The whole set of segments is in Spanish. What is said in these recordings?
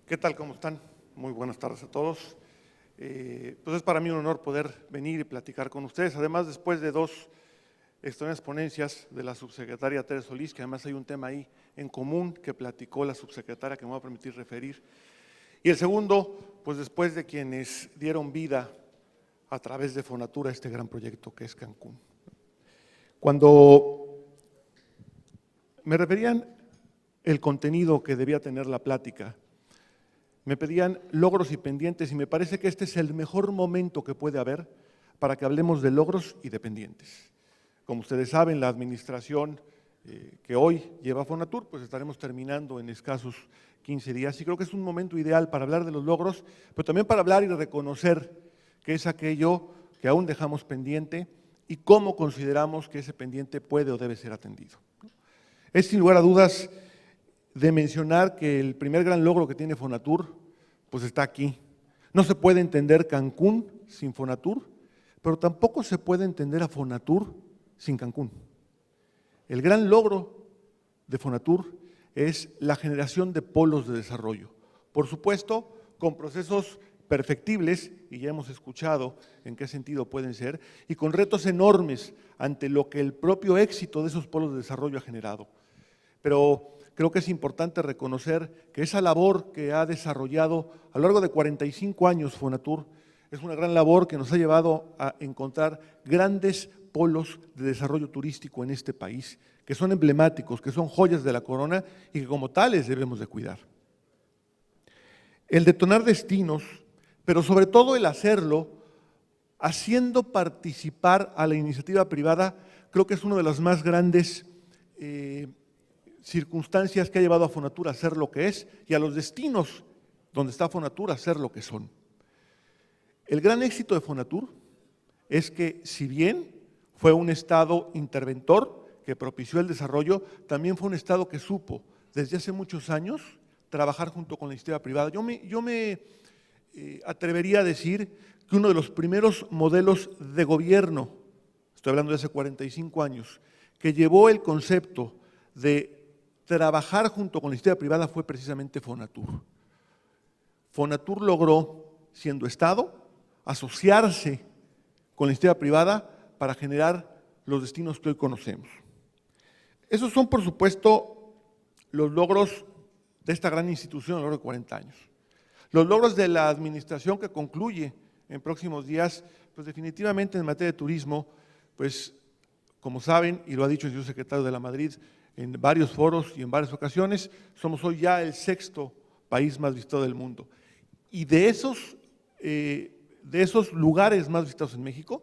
¿Qué tal? ¿Cómo están? Muy buenas tardes a todos. Pues es para mí un honor poder venir y platicar con ustedes. Además, después de dos extraordinarias ponencias de la subsecretaria Tere Solís, que además hay un tema ahí en común que platicó la subsecretaria que me va a permitir referir. Y el segundo, pues después de quienes dieron vida a través de Fonatur a este gran proyecto que es Cancún. Cuando me referían el contenido que debía tener la plática, me pedían logros y pendientes y me parece que este es el mejor momento que puede haber para que hablemos de logros y de pendientes. Como ustedes saben, la administración que hoy lleva Fonatur, pues estaremos terminando en escasos 15 días y creo que es un momento ideal para hablar de los logros, pero también para hablar y reconocer que es aquello que aún dejamos pendiente y cómo consideramos que ese pendiente puede o debe ser atendido. Es sin lugar a dudas de mencionar que el primer gran logro que tiene Fonatur, pues está aquí. No se puede entender Cancún sin Fonatur, pero tampoco se puede entender a Fonatur sin Cancún. El gran logro de Fonatur es la generación de polos de desarrollo. Por supuesto, con procesos perfectibles, y ya hemos escuchado en qué sentido pueden ser, y con retos enormes ante lo que el propio éxito de esos polos de desarrollo ha generado. Pero creo que es importante reconocer que esa labor que ha desarrollado a lo largo de 45 años Fonatur es una gran labor que nos ha llevado a encontrar grandes polos de desarrollo turístico en este país, que son emblemáticos, que son joyas de la corona y que como tales debemos de cuidar. El detonar destinos, pero sobre todo el hacerlo haciendo participar a la iniciativa privada, creo que es una de las más grandes circunstancias que ha llevado a Fonatur a ser lo que es y a los destinos donde está Fonatur a ser lo que son. El gran éxito de Fonatur es que, si bien fue un Estado interventor que propició el desarrollo, también fue un Estado que supo desde hace muchos años trabajar junto con la iniciativa privada. Yo me atrevería a decir que uno de los primeros modelos de gobierno, estoy hablando de hace 45 años, que llevó el concepto de trabajar junto con la iniciativa privada fue precisamente Fonatur. Fonatur logró, siendo Estado, asociarse con la iniciativa privada para generar los destinos que hoy conocemos. Esos son, por supuesto, los logros de esta gran institución a lo largo de 40 años. Los logros de la administración que concluye en próximos días, pues definitivamente en materia de turismo, pues como saben, y lo ha dicho el señor secretario de la Madrid en varios foros y en varias ocasiones, somos hoy ya el 6º país más visitado del mundo. Y de esos lugares más visitados en México,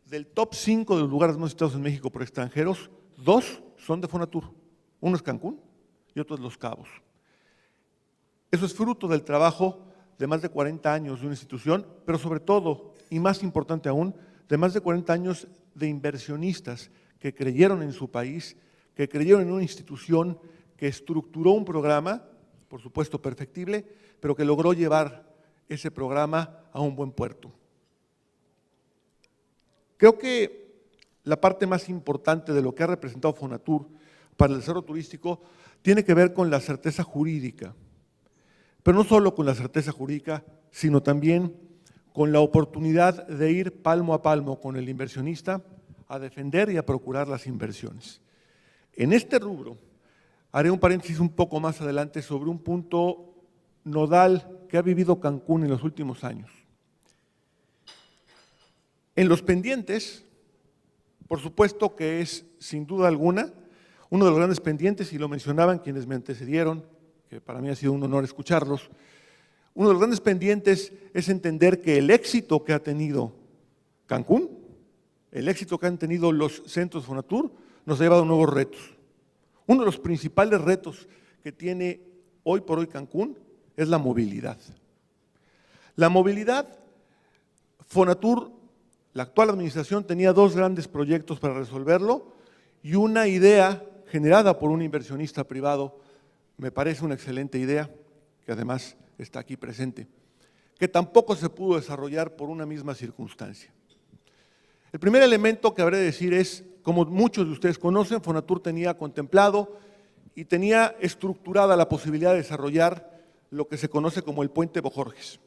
del top 5 de los lugares más visitados en México por extranjeros, 2 son de Fonatur. Uno es Cancún y otro es Los Cabos. Eso es fruto del trabajo de más de 40 años de una institución, pero sobre todo, y más importante aún, de más de 40 años de inversionistas que creyeron en su país, que creyeron en una institución que estructuró un programa, por supuesto perfectible, pero que logró llevar ese programa a un buen puerto. Creo que la parte más importante de lo que ha representado Fonatur para el desarrollo turístico tiene que ver con la certeza jurídica, pero no solo con la certeza jurídica, sino también con la oportunidad de ir palmo a palmo con el inversionista a defender y a procurar las inversiones. En este rubro, haré un paréntesis un poco más adelante sobre un punto nodal que ha vivido Cancún en los últimos años. En los pendientes, por supuesto que es, sin duda alguna, uno de los grandes pendientes, y lo mencionaban quienes me antecedieron, que para mí ha sido un honor escucharlos, uno de los grandes pendientes es entender que el éxito que ha tenido Cancún, el éxito que han tenido los centros Fonatur, nos ha llevado a nuevos retos. Uno de los principales retos que tiene hoy por hoy Cancún es la movilidad. La movilidad, Fonatur, la actual administración tenía 2 grandes proyectos para resolverlo y una idea generada por un inversionista privado, me parece una excelente idea, que además está aquí presente, que tampoco se pudo desarrollar por una misma circunstancia. El primer elemento que habré de decir es, como muchos de ustedes conocen, Fonatur tenía contemplado y tenía estructurada la posibilidad de desarrollar lo que se conoce como el Puente Bojorges,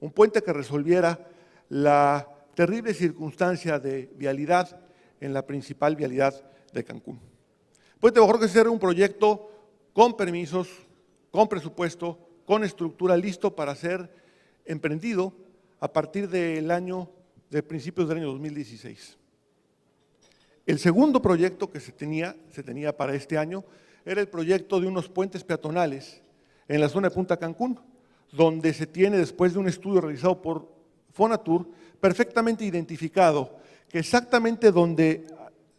un puente que resolviera la terrible circunstancia de vialidad en la principal vialidad de Cancún. Puente Bojorges era un proyecto con permisos, con presupuesto, con estructura, listo para ser emprendido a partir de principios del año 2016. El segundo proyecto que se tenía para este año era el proyecto de unos puentes peatonales en la zona de Punta Cancún, donde se tiene, después de un estudio realizado por Fonatur, perfectamente identificado que exactamente donde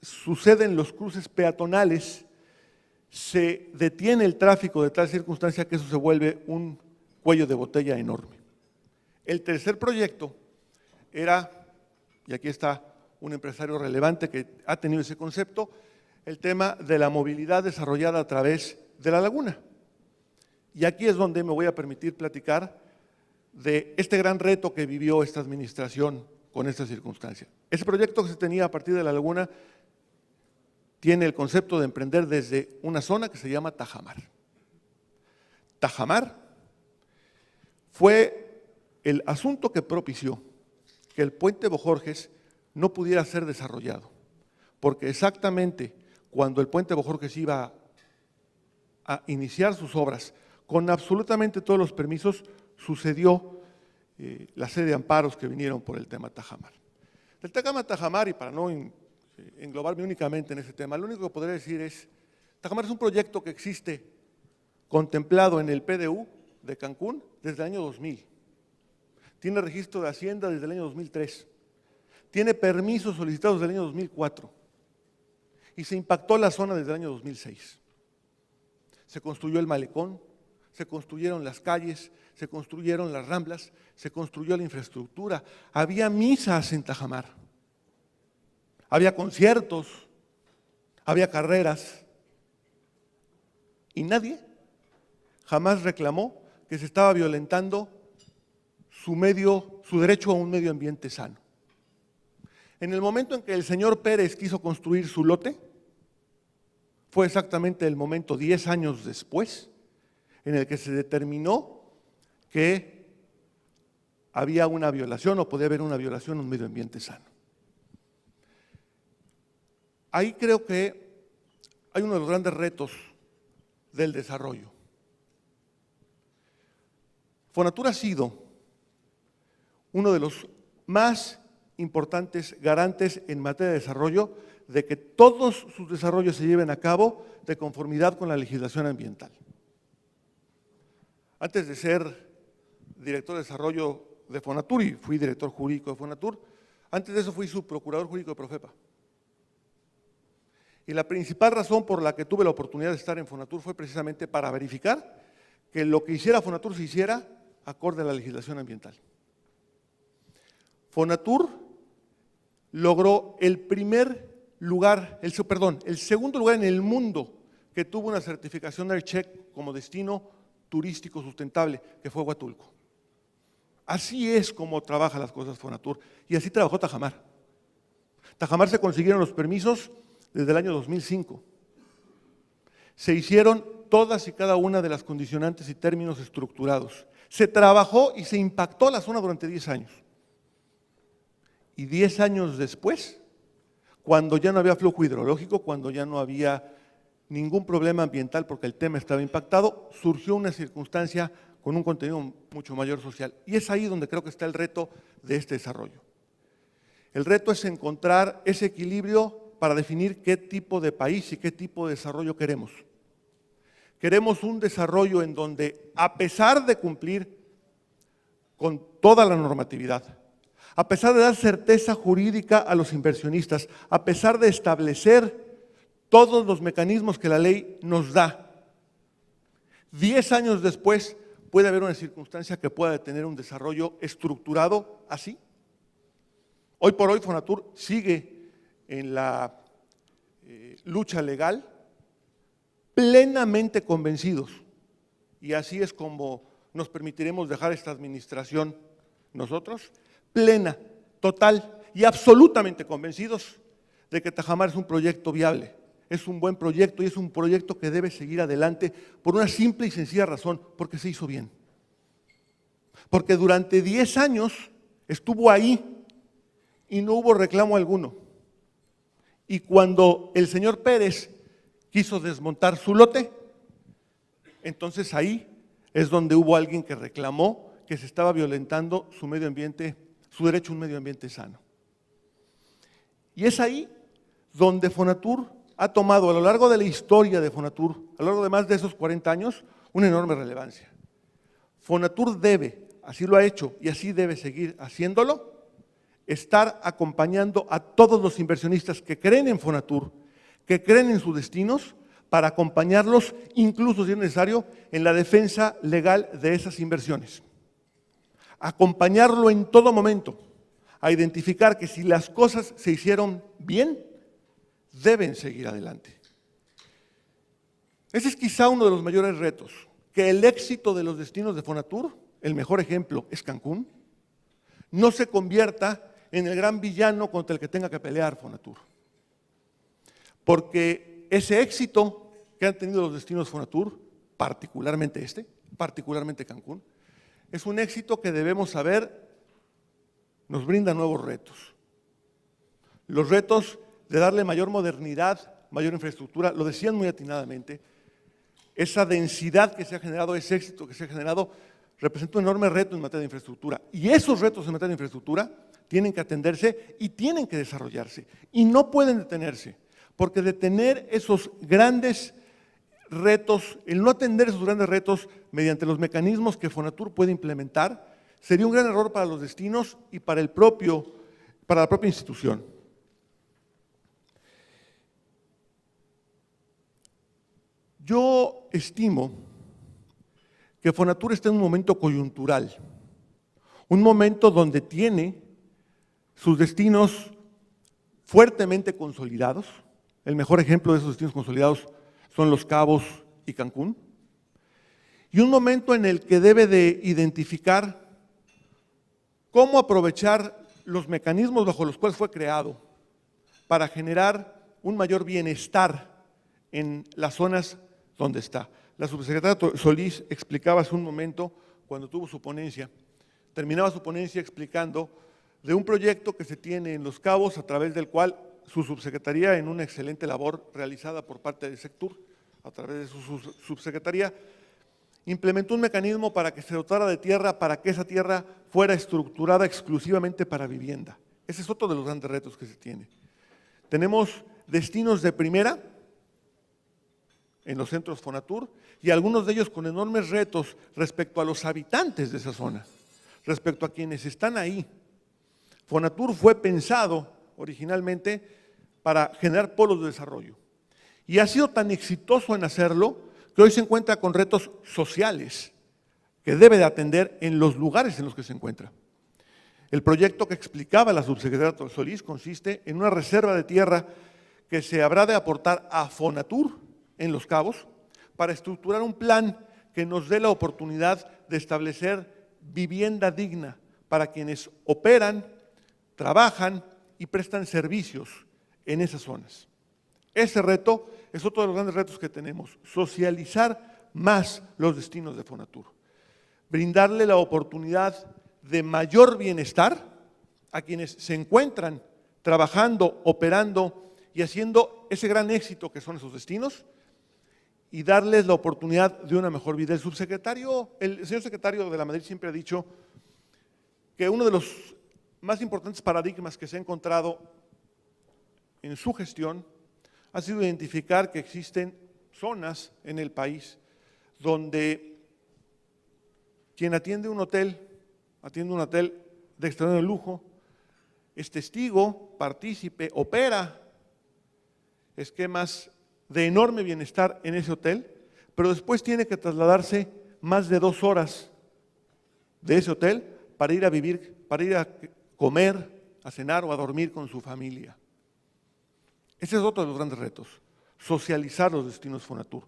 suceden los cruces peatonales se detiene el tráfico de tal circunstancia que eso se vuelve un cuello de botella enorme. El tercer proyecto era, y aquí está un empresario relevante que ha tenido ese concepto, el tema de la movilidad desarrollada a través de la laguna. Y aquí es donde me voy a permitir platicar de este gran reto que vivió esta administración con esta circunstancia. Ese proyecto que se tenía a partir de la laguna tiene el concepto de emprender desde una zona que se llama Tajamar. Tajamar fue el asunto que propició que el Puente Bojorges no pudiera ser desarrollado, porque exactamente cuando el Puente Bojorges iba a iniciar sus obras, con absolutamente todos los permisos, sucedió la serie de amparos que vinieron por el tema Tajamar. El tema Tajamar, y para no englobarme únicamente en ese tema, lo único que podría decir es, Tajamar es un proyecto que existe contemplado en el PDU de Cancún desde el año 2000. Tiene registro de Hacienda desde el año 2003. Tiene permisos solicitados desde el año 2004. Y se impactó la zona desde el año 2006. Se construyó el malecón, se construyeron las calles, se construyeron las ramblas, se construyó la infraestructura. Había misas en Tajamar, había conciertos, había carreras. Y nadie jamás reclamó que se estaba violentando su derecho a un medio ambiente sano. En el momento en que el señor Pérez quiso construir su lote, fue exactamente el momento 10 años después en el que se determinó que había una violación o podía haber una violación a un medio ambiente sano. Ahí creo que hay uno de los grandes retos del desarrollo. Fonatur ha sido uno de los más importantes garantes en materia de desarrollo de que todos sus desarrollos se lleven a cabo de conformidad con la legislación ambiental. Antes de ser director de desarrollo de Fonatur, y fui director jurídico de Fonatur, antes de eso fui subprocurador jurídico de Profepa. Y la principal razón por la que tuve la oportunidad de estar en Fonatur fue precisamente para verificar que lo que hiciera Fonatur se hiciera acorde a la legislación ambiental. Fonatur logró el segundo lugar en el mundo que tuvo una certificación AirCheck como destino turístico sustentable, que fue Huatulco. Así es como trabaja las cosas Fonatur, y así trabajó Tajamar. Tajamar se consiguieron los permisos desde el año 2005. Se hicieron todas y cada una de las condicionantes y términos estructurados. Se trabajó y se impactó la zona durante 10 años. Y 10 años después, cuando ya no había flujo hidrológico, cuando ya no había ningún problema ambiental porque el tema estaba impactado, surgió una circunstancia con un contenido mucho mayor social. Y es ahí donde creo que está el reto de este desarrollo. El reto es encontrar ese equilibrio para definir qué tipo de país y qué tipo de desarrollo queremos. Queremos un desarrollo en donde, a pesar de cumplir con toda la normatividad, a pesar de dar certeza jurídica a los inversionistas, a pesar de establecer todos los mecanismos que la ley nos da, 10 años después puede haber una circunstancia que pueda tener un desarrollo estructurado así. Hoy por hoy Fonatur sigue en la lucha legal, plenamente convencidos, y así es como nos permitiremos dejar esta administración nosotros, plena, total y absolutamente convencidos de que Tajamar es un proyecto viable, es un buen proyecto y es un proyecto que debe seguir adelante por una simple y sencilla razón, porque se hizo bien. Porque durante 10 años estuvo ahí y no hubo reclamo alguno. Y cuando el señor Pérez quiso desmontar su lote, entonces ahí es donde hubo alguien que reclamó que se estaba violentando su medio ambiente, su derecho a un medio ambiente sano. Y es ahí donde Fonatur ha tomado a lo largo de la historia de Fonatur, a lo largo de más de esos 40 años, una enorme relevancia. Fonatur debe, así lo ha hecho y así debe seguir haciéndolo, estar acompañando a todos los inversionistas que creen en Fonatur, que creen en sus destinos, para acompañarlos, incluso si es necesario, en la defensa legal de esas inversiones. Acompañarlo en todo momento, a identificar que si las cosas se hicieron bien, deben seguir adelante. Ese es quizá uno de los mayores retos, que el éxito de los destinos de Fonatur, el mejor ejemplo es Cancún, no se convierta en el gran villano contra el que tenga que pelear Fonatur. Porque ese éxito que han tenido los destinos Fonatur, particularmente particularmente Cancún, es un éxito que debemos saber nos brinda nuevos retos. Los retos de darle mayor modernidad, mayor infraestructura, lo decían muy atinadamente, esa densidad que se ha generado, ese éxito que se ha generado, representa un enorme reto en materia de infraestructura. Y esos retos en materia de infraestructura tienen que atenderse y tienen que desarrollarse. Y no pueden detenerse, porque detener esos grandes retos, el no atender esos grandes retos mediante los mecanismos que Fonatur puede implementar, sería un gran error para los destinos y para la propia institución. Yo estimo que Fonatur está en un momento coyuntural, un momento donde tiene sus destinos fuertemente consolidados. El mejor ejemplo de esos destinos consolidados son Los Cabos y Cancún. Y un momento en el que debe de identificar cómo aprovechar los mecanismos bajo los cuales fue creado para generar un mayor bienestar en las zonas donde está. La subsecretaria Solís explicaba hace un momento, cuando tuvo su ponencia, terminaba su ponencia explicando de un proyecto que se tiene en Los Cabos, a través del cual su subsecretaría, en una excelente labor realizada por parte del sector, a través de su subsecretaría, implementó un mecanismo para que se dotara de tierra, para que esa tierra fuera estructurada exclusivamente para vivienda. Ese es otro de los grandes retos que se tiene. Tenemos destinos de primera en los centros Fonatur y algunos de ellos con enormes retos respecto a los habitantes de esa zona, respecto a quienes están ahí. Fonatur fue pensado originalmente para generar polos de desarrollo y ha sido tan exitoso en hacerlo que hoy se encuentra con retos sociales que debe de atender en los lugares en los que se encuentra. El proyecto que explicaba la subsecretaria Solís consiste en una reserva de tierra que se habrá de aportar a Fonatur en Los Cabos para estructurar un plan que nos dé la oportunidad de establecer vivienda digna para quienes operan, trabajan y prestan servicios en esas zonas. Ese reto es otro de los grandes retos que tenemos, socializar más los destinos de Fonatur, brindarle la oportunidad de mayor bienestar a quienes se encuentran trabajando, operando y haciendo ese gran éxito que son esos destinos, y darles la oportunidad de una mejor vida. El señor secretario de la Madrid siempre ha dicho que uno de los más importantes paradigmas que se ha encontrado en su gestión ha sido identificar que existen zonas en el país donde quien atiende un hotel de extraordinario lujo, es testigo, partícipe, opera esquemas de enorme bienestar en ese hotel, pero después tiene que trasladarse más de 2 horas de ese hotel para ir a vivir, para ir a comer, a cenar o a dormir con su familia. Ese es otro de los grandes retos, socializar los destinos Fonatur.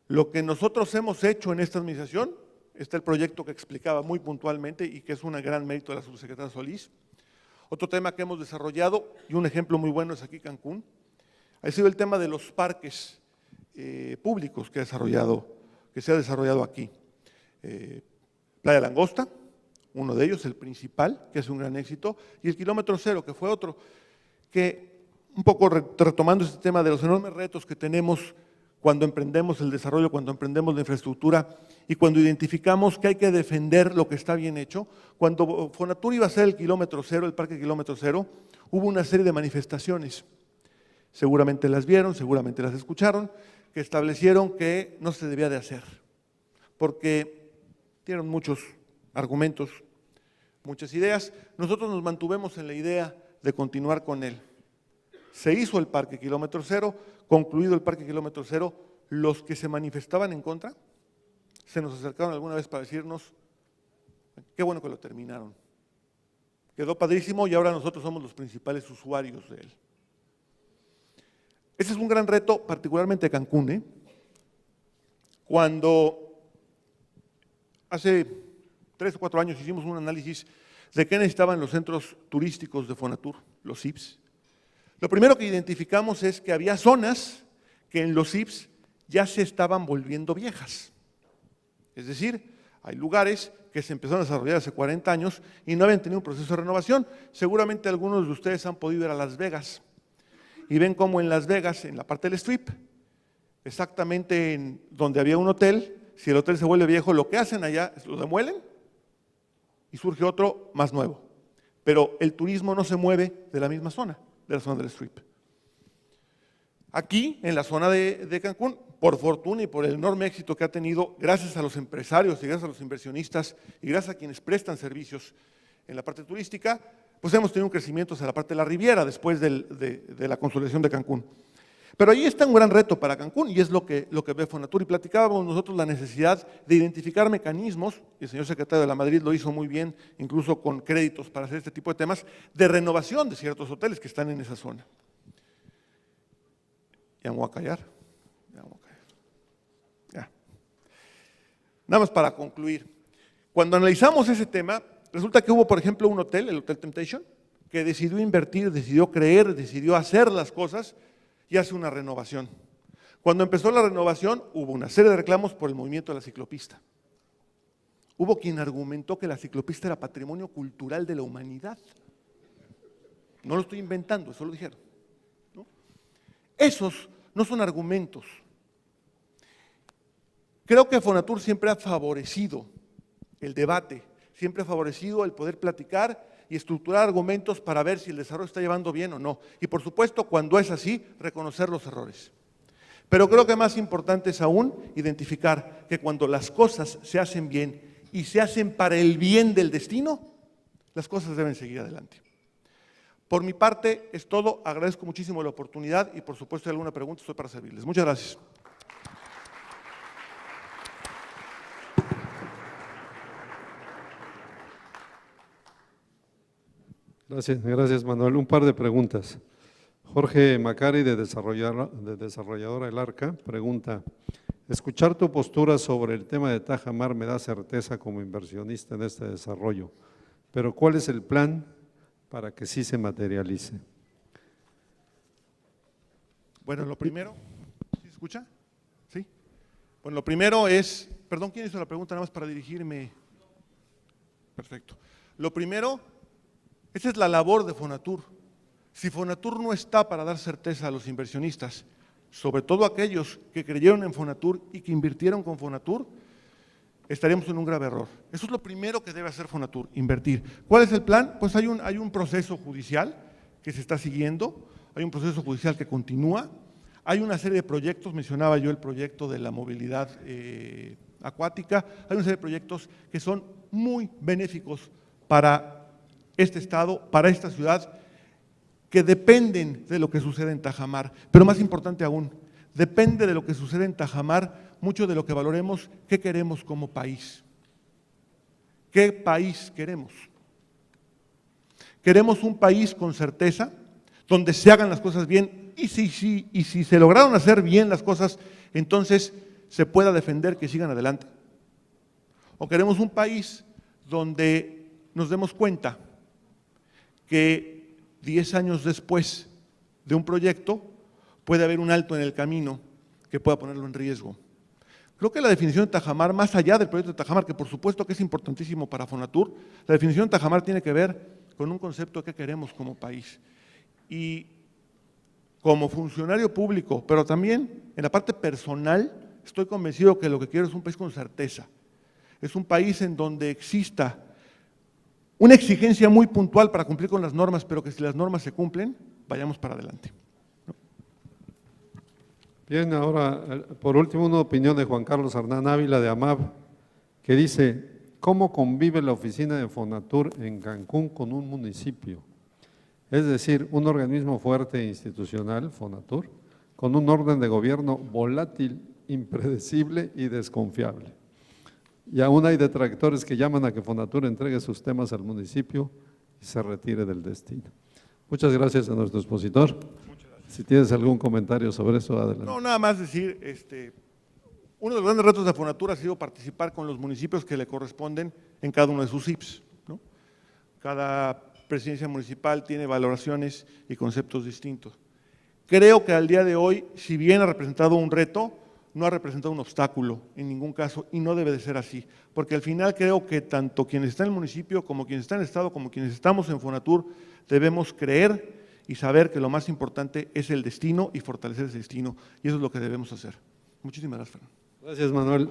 Lo que nosotros hemos hecho en esta administración, está el proyecto que explicaba muy puntualmente y que es un gran mérito de la subsecretaria Solís. Otro tema que hemos desarrollado, y un ejemplo muy bueno es aquí Cancún. ha sido el tema de los parques públicos que se ha desarrollado aquí. Playa Langosta, uno de ellos, el principal, que es un gran éxito, y el kilómetro cero, que fue otro, que un poco retomando este tema de los enormes retos que tenemos cuando emprendemos el desarrollo, cuando emprendemos la infraestructura y cuando identificamos que hay que defender lo que está bien hecho. Cuando Fonatur iba a ser el kilómetro cero, el parque kilómetro cero, hubo una serie de manifestaciones. Seguramente las vieron, seguramente las escucharon, que establecieron que no se debía de hacer, porque dieron muchos argumentos, muchas ideas. Nosotros nos mantuvimos en la idea de continuar con él. Se hizo el parque kilómetro cero, concluido el parque kilómetro cero, los que se manifestaban en contra se nos acercaron alguna vez para decirnos, qué bueno que lo terminaron. Quedó padrísimo y ahora nosotros somos los principales usuarios de él. Ese es un gran reto, particularmente de Cancún, Cuando hace 3 o 4 años hicimos un análisis de qué necesitaban los centros turísticos de Fonatur, los CIPS. Lo primero que identificamos es que había zonas que en los CIPS ya se estaban volviendo viejas. Es decir, hay lugares que se empezaron a desarrollar hace 40 años y no habían tenido un proceso de renovación. Seguramente algunos de ustedes han podido ir a Las Vegas y ven cómo en Las Vegas, en la parte del Strip, exactamente en donde había un hotel, si el hotel se vuelve viejo, lo que hacen allá es lo demuelen y surge otro más nuevo. Pero el turismo no se mueve de la misma zona, de la zona del Strip. Aquí, en la zona de Cancún, por fortuna y por el enorme éxito que ha tenido, gracias a los empresarios y gracias a los inversionistas y gracias a quienes prestan servicios en la parte turística, pues hemos tenido un crecimiento hacia la parte de la Riviera después de la consolidación de Cancún. Pero ahí está un gran reto para Cancún y es lo que ve Fonatur. Y platicábamos nosotros la necesidad de identificar mecanismos, y el señor secretario de la Madrid lo hizo muy bien, incluso con créditos para hacer este tipo de temas, de renovación de ciertos hoteles que están en esa zona. Ya me voy a callar. Ya. Nada más para concluir. Cuando analizamos ese tema, resulta que hubo, por ejemplo, un hotel, el Hotel Temptation, que decidió invertir, decidió creer, decidió hacer las cosas y hace una renovación. Cuando empezó la renovación, hubo una serie de reclamos por el movimiento de la ciclopista. Hubo quien argumentó que la ciclopista era patrimonio cultural de la humanidad. No lo estoy inventando, eso lo dijeron. Esos no son argumentos. Creo que Fonatur siempre ha favorecido el debate, siempre ha favorecido el poder platicar y estructurar argumentos para ver si el desarrollo está llevando bien o no. Y por supuesto, cuando es así, reconocer los errores. Pero creo que más importante es aún identificar que cuando las cosas se hacen bien y se hacen para el bien del destino, las cosas deben seguir adelante. Por mi parte es todo, agradezco muchísimo la oportunidad y por supuesto si hay alguna pregunta estoy para servirles. Muchas gracias. Gracias Manuel. Un par de preguntas. Jorge Macari de Desarrolladora El Arca pregunta, escuchar tu postura sobre el tema de Tajamar me da certeza como inversionista en este desarrollo, pero ¿cuál es el plan para que sí se materialice? Bueno, lo primero, ¿sí se escucha? Sí. Bueno, lo primero es, perdón, ¿quién hizo la pregunta? Nada más para dirigirme. Perfecto. Lo primero, esa es la labor de Fonatur. Si Fonatur no está para dar certeza a los inversionistas, sobre todo aquellos que creyeron en Fonatur y que invirtieron con Fonatur, estaríamos en un grave error. Eso es lo primero que debe hacer Fonatur, invertir. ¿Cuál es el plan? Pues hay un proceso judicial que se está siguiendo, hay un proceso judicial que continúa, hay una serie de proyectos, mencionaba yo el proyecto de la movilidad acuática, hay una serie de proyectos que son muy benéficos para este estado, para esta ciudad, que dependen de lo que sucede en Tajamar, pero más importante aún, depende de lo que sucede en Tajamar, mucho de lo que valoremos, qué queremos como país. ¿Qué país queremos? Queremos un país con certeza, donde se hagan las cosas bien, y si se lograron hacer bien las cosas, entonces se pueda defender que sigan adelante. O queremos un país donde nos demos cuenta que 10 años después de un proyecto, puede haber un alto en el camino que pueda ponerlo en riesgo. Creo que la definición de Tajamar, más allá del proyecto de Tajamar, que por supuesto que es importantísimo para Fonatur, la definición de Tajamar tiene que ver con un concepto que queremos como país. Y como funcionario público, pero también en la parte personal, estoy convencido que lo que quiero es un país con certeza. Es un país en donde exista una exigencia muy puntual para cumplir con las normas, pero que si las normas se cumplen, vayamos para adelante. Bien, ahora, por último, una opinión de Juan Carlos Hernán Ávila de AMAB, que dice, ¿cómo convive la oficina de Fonatur en Cancún con un municipio? Es decir, un organismo fuerte e institucional, Fonatur, con un orden de gobierno volátil, impredecible y desconfiable. Y aún hay detractores que llaman a que Fonatur entregue sus temas al municipio y se retire del destino. Muchas gracias a nuestro expositor. Si tienes algún comentario sobre eso, adelante. No, nada más decir, uno de los grandes retos de Fonatur ha sido participar con los municipios que le corresponden en cada uno de sus IPs, ¿no? Cada presidencia municipal tiene valoraciones y conceptos distintos. Creo que al día de hoy, si bien ha representado un reto, no ha representado un obstáculo en ningún caso y no debe de ser así, porque al final creo que tanto quienes están en el municipio como quienes están en el Estado, como quienes estamos en Fonatur, debemos creer y saber que lo más importante es el destino y fortalecer ese destino, y eso es lo que debemos hacer. Muchísimas gracias, Fernando. Gracias, Manuel.